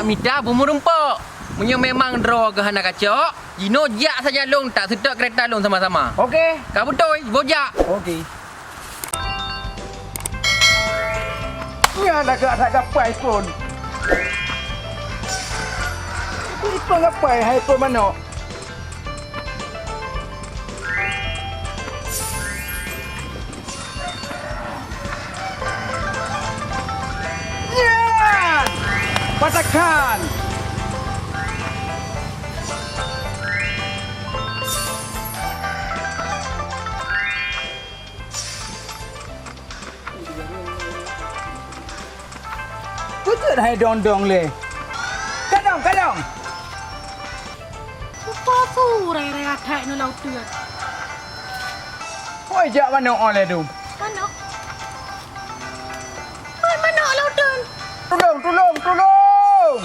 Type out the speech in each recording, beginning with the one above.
meter bumur rumpuk. Punya memang draw ke hana kacok. Jino jak saja long tak sedap kereta long sama-sama. Okey. Kau betul, bojak. Okey. Ya nak tak gapai pun. Ini ngapai hai pun mana? Ya! Patakan. Betul hai dong le. Kadang. Apa tu rai-rai atak no laut tu? Oi jak mana oleh tu? Mana? Mana laut tu? Tolong.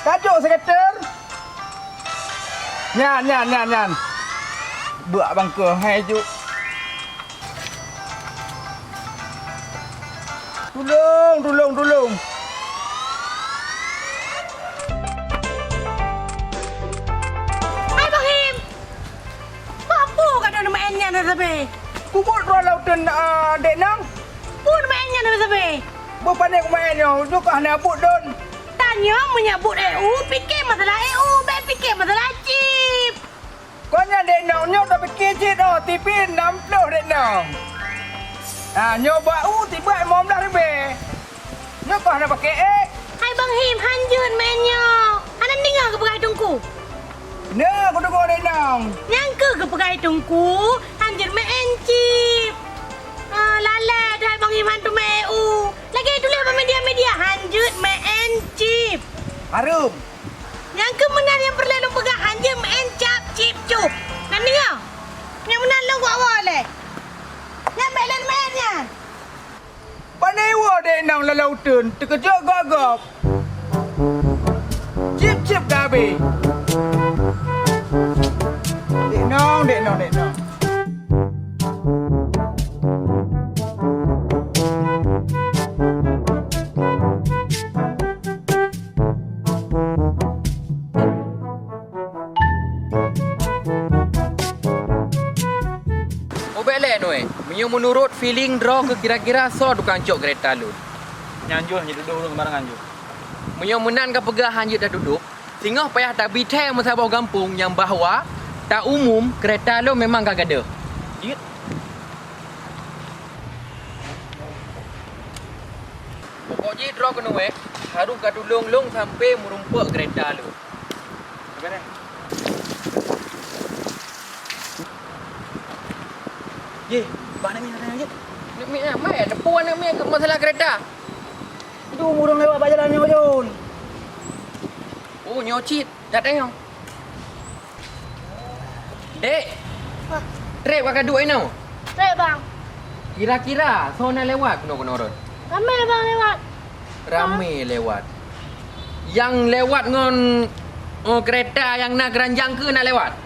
Kajuk sekretar. Nyan. Buat bangka hai ju. Tolong. Hai Bang Him. Apa kat dalam mainnya na sabe? Kubut rolau ten dek nang. Pun mainnya na sabe. Berpandai mainnya, duk hana abut don. Tanya menyebut EU, fikir masalah EU, fikir masalah chip. Konya dek nang nyo tak fikir cik dah, tipin 60 dek nang. Nyoba tiba mom dah rebe. Nyo kau hana pakai Hai Bang Him, hanjun mainnya. Anak dengar ke pegai tungku? Nah, aku dengar dek nang. Nyangka ke pegai tungku? Hanjun main chip. Lalat hai Bang Him hantu main EU. Lagi tulis apa media hanjut main chip. Harum. Yang kemenang yang perlu pegang hanjut main cap chip cup. Nak dengar? Yang menang lu buat apa le? Yang main mainnya. Pandai wa dek nang lalau ten, terkejut gagap. Cip gabe. Dek nang. Menurut feeling draw ke kira-kira so tukang cok kereta lu. Nyanjur hanya duduk dulu kembarang anjur. Menyo menan ke pegah hanjut dah duduk. Singah payah tak bitai masabau kampung yang bahawa tak umum kereta lu memang kagak ada. Jit. Pokoknya draw kena harus kadulung-lung sampai merumpuk kereta lu. Beres. Ye, mana ni ada je? Nak mi mai ada puan nak mi ke masalah kereta. Itu murung lewat bajalannya Jun. Oh nyocit, dah tengok. Dek. Trek pakai duit ni. Baik bang. Kira-kira so nak lewat kena orang. Ramai bang lewat. Ramai lewat. Yang lewat ngon kereta yang nak keranjang ke nak lewat?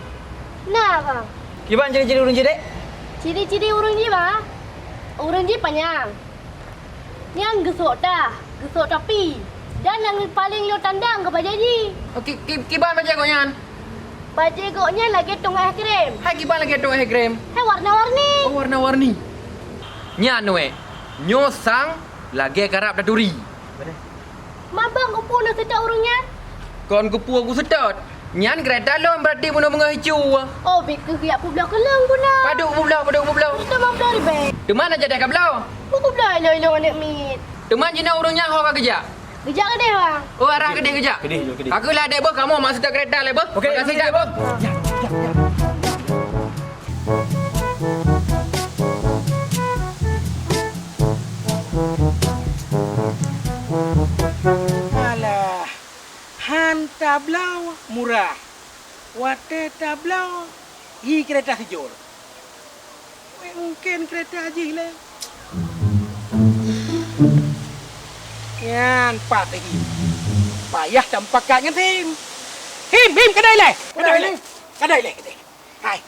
Nah bang. Kiban ciri-ciri urun je dek? Ciri-ciri urang dia bang. Urang dia panjang. Yang gesok topi. Dan yang paling lo tandang ke baju ni. Okey, kiban baca konyan. Baju goknya lagi tong air krim. Hai kiban lagi tu krem. Hai warna-warni. Oh warna-warni. Nya noe. Nyosang lagi karap daturi. Mabang ko puno sa urangnya. Kon kupu aku sedot. Nyan kereta lo berarti bunga-bunga hijau. Oh, bik ke kiak pu belah kelang puna. Paduk bulau. Kita mau belah di beg. Deman aja dah kablau. Buku belah ilo-ilo anak mit. Deman jina urungnya ho ka kerja. Bijak ke dia bang? Oh arah ke dia kerja. Kedih. Aku lah dek boh kamu masuk tak kereta le boh. Okey, Terima kasih okey, dak boh. Alah. Han tablau murah. Wate tablau hi kereta hijau. Mungkin kereta haji le. Yan pat lagi. Payah campaknya tim. Him kedai le. Kedai le. Hai.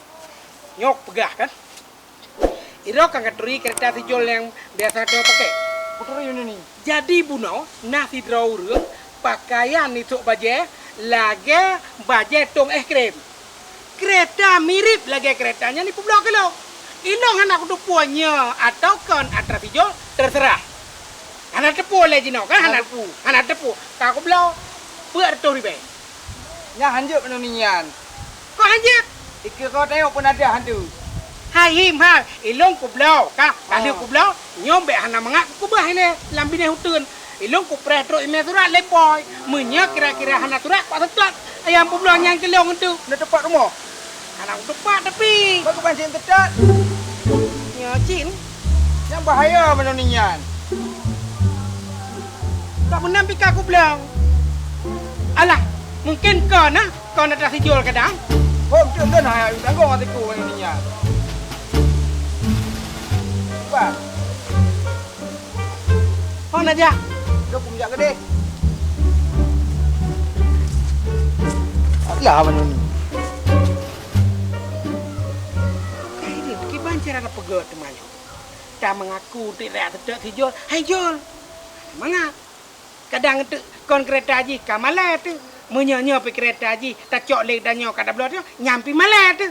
Nyok pegah kan? Iro kan katuri kereta hijau yang biasa dia pakai. Putar ini ni. Jadi bunau nasi draw urang pakaian itu baje lagi baje tong es krim. Kereta mirip lagi keretanya ni pulau kalau. Ilong anak tu punya atau kon atraksi jo terserah. Anak tepu le jino kan anak tepu. Kau pulau buat tu ribe. Nya hanjut mana nian. Kau hanjut. Ika kau tengok pun ada hantu. Hai him ha, ilong ku blau ka, kali ku blau nyombe hana mangak ku bah ini lambine hutun. Ilong ku pretro ime surat lepoy, munya kira-kira hana surat pak tetat. Ayam ku blau yang kelong tu, Nak tepat rumah. hana ku tepat tapi Bagus pancing tetat. nyocin. Yang bahaya mana nian. Tak menang pika ku blau. Alah, mungkin kau nak tak jual kadang. Oh, betul kan hai tanggung hatiku mana nian. Apa? Kau nak jak. Kau pun jak gede. Alah mana ni. Ini kiban cara nak pegot temannya. Tak mengaku tidak tidak jual. Hai jual. Mangap. Kadang tu kon kereta haji ka malah tu. Menyanyi pergi kereta haji, tak cok lek dan nyok kada belot nyampi malah tu.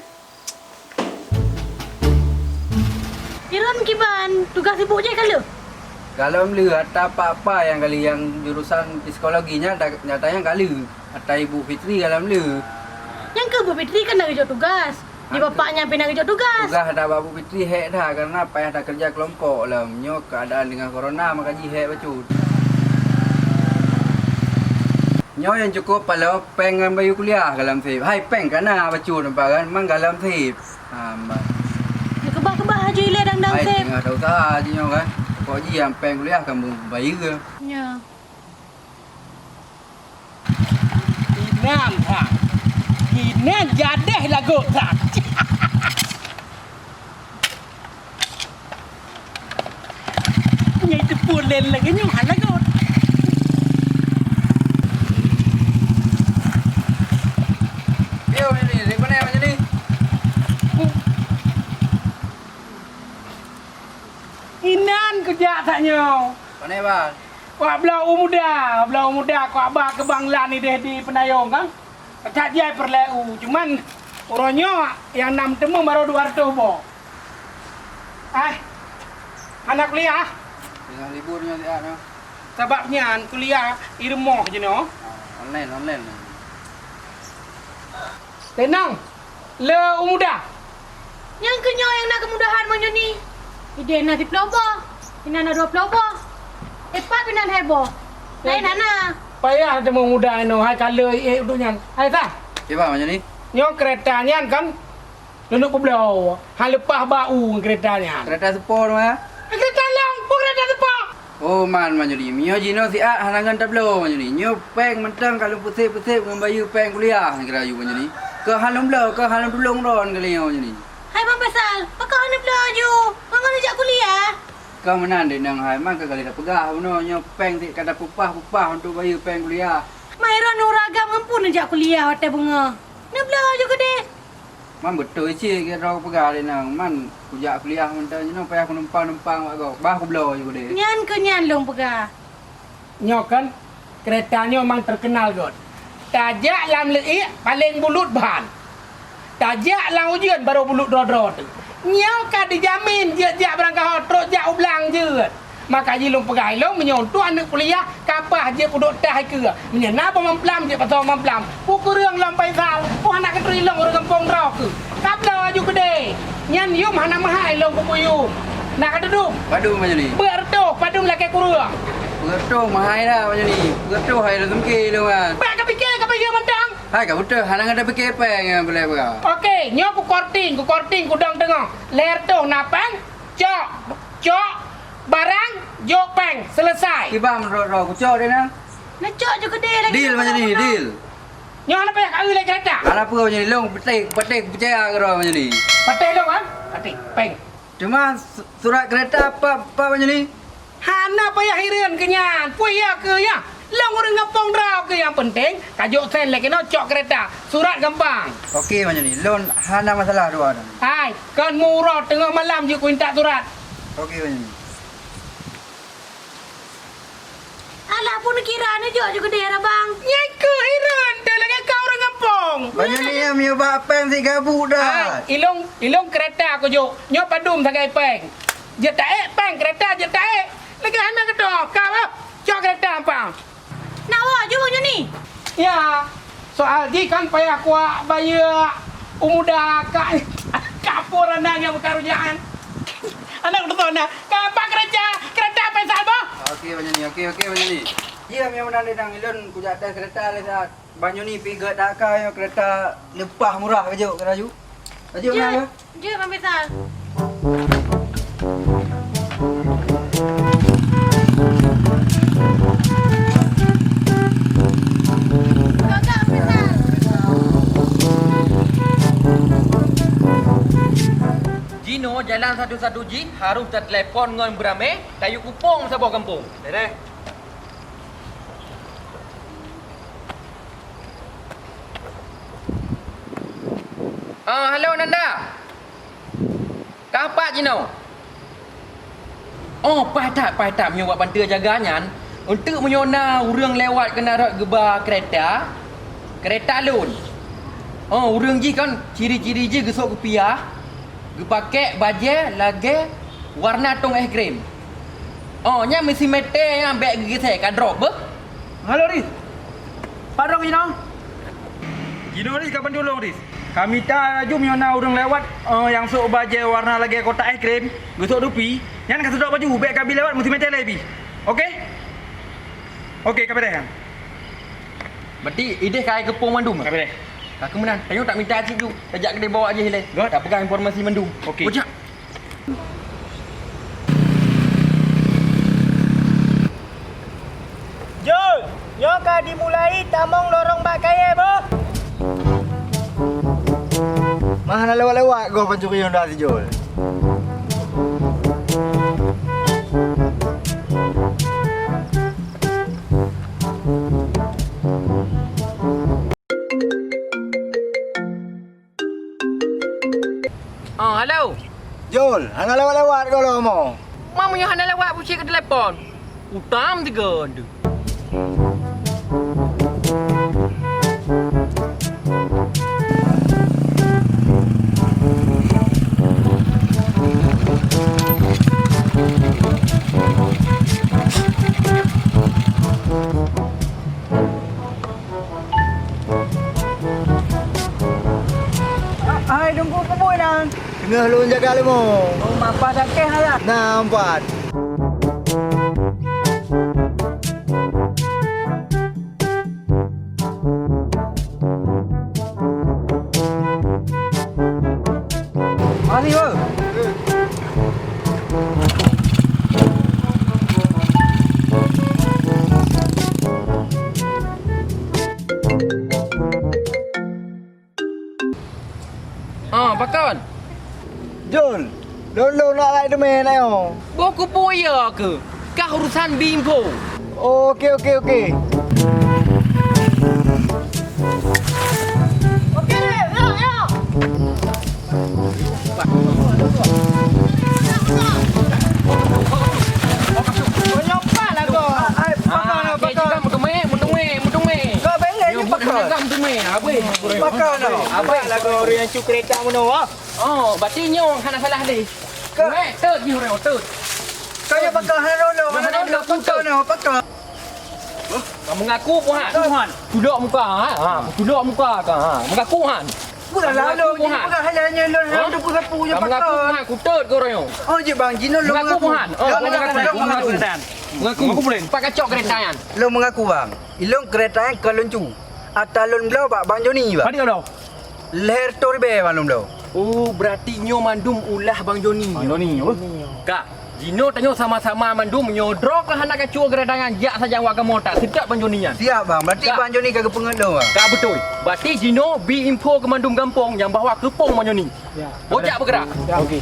Iron kiban, tugas sibuk je kalau. Kalau mula atau apa-apa yang kali yang jurusan psikologinya nyatanya kali atau Ibu Fitri kalau mula. Yang ke Bu Fitri kan nak kerja tugas. Di bapaknya pergi nak kerja tugas. Tugas ada Ibu Fitri hek dah karena payah dah kerja kelompok lah. Nyok keadaan dengan corona maka ji hek bacut. Nyok yang cukup kalau pengen bayu kuliah dalam sip. Hai peng kana bacut nampak kan mang dalam sip. Dia kebah-kebah haji le dang-dang Hai sip. tengah dah usaha je nyok kan. Kau ji yang peng kuliah kamu bayu ke. Ya. Inam ha. Inam jadeh lagu tak. Nyai tepur len lagi nyung hal lagu. Yo ni di mana macam ni? Inan kerja taknya. Mana bang? Wak belau muda kau abah ke Bangla ni deh di Penayong kan. Tak jai perleu, cuman orangnya yang 6 temu baru 200 bo. Anak kuliah, Tengah liburnya dia no. sebabnya kuliah irmoh je no. Online. Tenang, le muda. Yang kenyo yang nak kemudahan macam ni. Ide nak 10 bo. Ina nak 20 bo. Epat pinan heboh. Lain ana. Payah temu muda no, hai kala uduknya. Hai ta. Siapa macam ni? Nyo keretanya kan duduk belau. Hal lepas bau keretanya. Kereta sepor mah. Kereta lang, kereta depan. Oh man macam ni. Mio jino si a halangan tablo macam ni. Nyo peng mentang kalau pusing-pusing dengan bayu peng kuliah kira you macam ni. Ke halang belau, ke halang dulung ron kali yang macam ni. Hai Bang Pasal, pakak ana belajar. Bang nak jak kuliah. Kau menan dia nang hai man ke kali dah pegah benar nyo peng ti kata pupah untuk bayu peng kuliah. Mairon uragam ngampun nak jak kuliah hotel bunga. Nak belajar ke dek? Man betul je kira pegah dia nang man kujak kuliah mentang jino payah aku numpang wak kau. Bah aku belau je dia. Nyan ke nyan long pegah. Nyo kan keretanya memang terkenal god. Tajak lam leik paling bulut bahan. Tajak lam ujian baru bulut dro-dro tu. Nyo kan dijamin jak berangkat hot terus jak ublang je. Maka ji long pegai long menyontu anak kuliah kapah je puduk tah ke. Menyana apa memplam je pasal memplam. Pukul reung lampai sal. Pu anak ketri long orang kampung ro ke. Kapla aju gede. Nyan yum hana mahai long pupuyu. Nak duduk. Padu macam ni. Bertuh padung laki kurang. Bertuh mahai dah macam ni. Bertuh hai dah semki tu kan. Baik ke fikir mentang. Hai kau betul halang ada fikir peng yang boleh berau. Okey, nyo ku korting ku dang tengah. Ler tu napang, cok, barang, jok peng, selesai. Kibam ro kucok dia nang. Nak cok je kedai lagi. Deal macam ni, deal. Nyo nak payah kau lagi kereta. Ala apa macam ni long petik percaya ke ro macam ni. Patai lo kan? Patai, peng. Cuma surat kereta apa macam ni? Hana payah hirian kenyan. Puya ke ya? Long orang ngapong draw ke yang penting. Kajuk sen lagi no cok kereta. Surat gampang. Okey macam ni. Loan hana masalah dua dah. Hai, kan murah tengah malam je ku minta surat. Okey macam ni. Salah pun kira ni juga dia bang. Yang ke heran dah lagi kau orang kampung. Banyak ni yang mio bak peng si gabuk dah. Ilong kereta aku jo. Nyo padum sagai peng. Je tak peng kereta je tak. Lagi anak kedo kau ah. Cok kereta apa? Nak awak je bang Joni. Ya. Soal ji kan payah kuat bayar umuda kak kapur anak yang berkarujaan. Anak betul nak. Kapan kereta apa salbo? Okey banyak ni, okey banyak ni. Ya mio menang dang ilon ku jatuh kereta le saat. Banyak ni pergi ke Dakar yo kereta lepah murah ke jo keraju.Aju mana? Je Bang Faisal. Kakak Faisal. Gino jalan satu-satu ji harus tertelepon dengan beramai kayu kupong sebuah kampung. Deh. Hello Nanda. Kapak Gino. Oh, pai tak menyewa bantu jagangan untuk menyona orang lewat kena rak gebar kereta. Kereta lun. Oh, orang ji kan ciri-ciri je gesok kepiah. Pakai baju lagi warna tong es krim. Oh, nya mesti mete yang beg gigi saya kan drop ber. Halo Riz. Padong Gino. Gino Riz kapan tolong Riz? Kami tak jom yang orang lewat yang sok baju warna lagi kotak es krim, gosok dupi. Yang nak sedap baju beg kami lewat mesti mete lagi. Okey? Okey, kami dah. Berarti ide kai kepung mandum. Kami dah. Aku menang. Tengok tak minta cik ju. Tajak kedai bawa je hilai. Tak pegang informasi mandum. Okey. Ojak. Jol, yo ka dimulai tamong lorong bak kaya boh. Mana lewat-lewat kau pencuri Honda si Jol. Hello. Jol, hang lewat-lewat kau lo mau. Mama yang hendak lewat pusing ke telefon. Utam tiga tu. Hai, tunggu apa boy nang? Tengah lu jaga lu mo. Oh, mapa dah keh lah. Nampak. Mari bo. Bakon. Jol, lu nak like demi nak yo. Boku puya ke? Kah urusan bimpo. Okey. Okey deh, yo. Penyompat lah kau. Bakon. Mutung-me. Kau bengek je pakar. Mutung-me. Habis. Pakar no. Apa lah kau orang yang cuk kereta mana wah? Oh, berarti nyong hana salah deh. Tut ni orang tut. Kau yang pakar hang dulu. Mana dulu pakar no, pakar. Kamu mengaku pun han. Tudok muka ha. Tudok muka ka ha. Mengaku han. Bukan lalu je pakar hanya lu hang tu sapu je Kamu mengaku pakar. han, ku tut kau orang. Oh je bang, Gino lu Mengaku pun han. Oh, mengaku. Mengaku boleh. Pak kacok kereta yan. Lu mengaku bang. Ilong kereta yang keluncu. Atalun belau pak Bang Joni bang. Mana kau? Leher toribe malum belau. Oh, berarti nyo mandum ulah Bang Joni. Ni apa? Kak, Gino tanya sama-sama mandum nyodrok lah anak kacau keredangan jak saja wak kamu tak sedap Bang Joni yan. Siap bang. Berarti Kak. Bang Joni kagak pengeluh bang. Kak betul. Berarti Gino bi info ke mandum kampung yang bawa kepong Bang Joni. Ya. Bojak bergerak. Ya, okey.